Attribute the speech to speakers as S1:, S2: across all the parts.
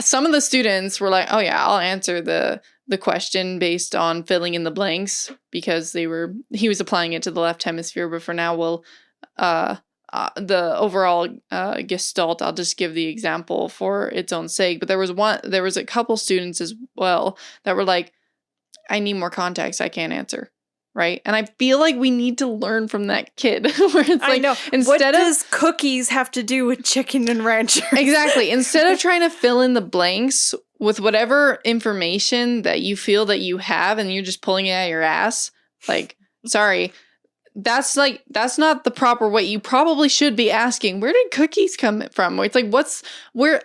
S1: Some of the students were like, oh yeah, I'll answer the question based on filling in the blanks because he was applying it to the left hemisphere, but for now the overall gestalt, I'll just give the example for its own sake. But there was a couple students as well that were like, I need more context, I can't answer. Right? And I feel like we need to learn from that kid. Where it's like,
S2: I know. What does cookies have to do with chicken and rancher?
S1: Exactly. Instead of trying to fill in the blanks with whatever information that you feel that you have and you're just pulling it out of your ass, like, sorry, that's not the proper way. You probably should be asking, where did cookies come from? It's like,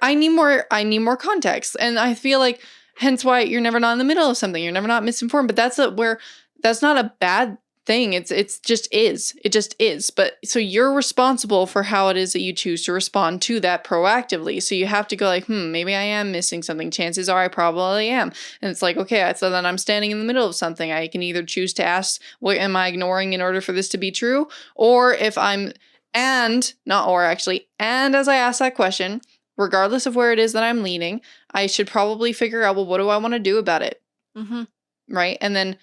S1: I need more context. And I feel like hence why you're never not in the middle of something. You're never not misinformed. But that's not a bad thing. It just is. But so you're responsible for how it is that you choose to respond to that proactively. So you have to go like, maybe I am missing something. Chances are I probably am. And it's like, okay, so then I'm standing in the middle of something. I can either choose to ask, what am I ignoring in order for this to be true? Or if and as I ask that question, regardless of where it is that I'm leaning, I should probably figure out, well, what do I want to do about it?
S2: Mm-hmm.
S1: Right? And then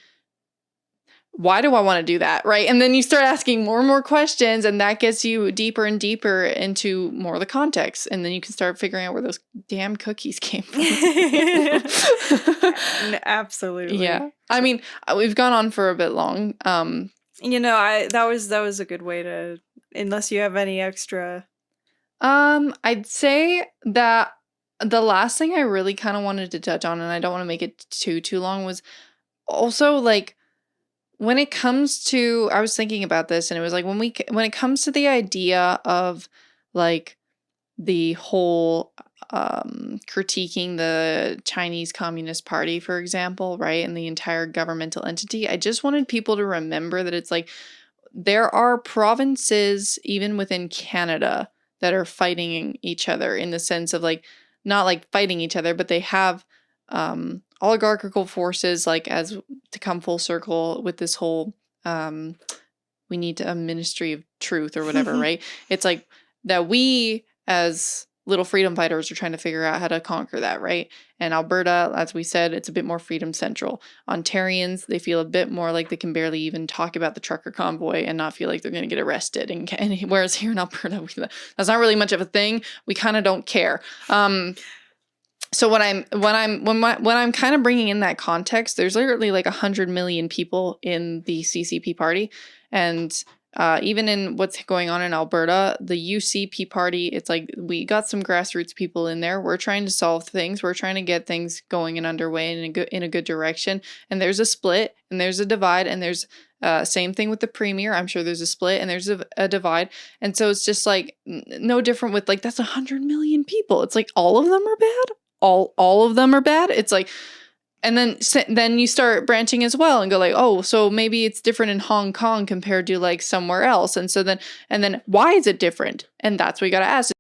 S1: why do I want to do that? Right? And then you start asking more and more questions, and that gets you deeper and deeper into more of the context. And then you can start figuring out where those damn cookies came from.
S2: Absolutely.
S1: Yeah. I mean, we've gone on for a bit long.
S2: That was a good way to, unless you have any extra.
S1: I'd say that the last thing I really kind of wanted to touch on, and I don't want to make it too long, was also like, when it comes to, I was thinking about this, and it was like, when it comes to the idea of like the whole critiquing the Chinese Communist Party, for example, right, and the entire governmental entity, I just wanted people to remember that it's like, there are provinces even within Canada that are fighting each other in the sense of like, not like fighting each other, but they have oligarchical forces, like, as to come full circle with this whole we need a ministry of truth or whatever, right? It's like that we as little freedom fighters are trying to figure out how to conquer that, right? And Alberta, as we said, it's a bit more freedom central. Ontarians, they feel a bit more like they can barely even talk about the trucker convoy and not feel like they're going to get arrested. And whereas here in Alberta, that's not really much of a thing. We kind of don't care. So when I'm kind of bringing in that context, there's literally like 100 million people in the CCP party, and even in what's going on in Alberta, the UCP party, it's like we got some grassroots people in there. We're trying to solve things. We're trying to get things going and underway in a good direction. And there's a split, and there's a divide, and there's same thing with the premier. I'm sure there's a split and there's a divide. And so it's just like no different with like, that's 100 million people. It's like all of them are bad. All of them are bad. It's like, and then you start branching as well and go like, oh, so maybe it's different in Hong Kong compared to like somewhere else. And so then why is it different? And that's what you got to ask.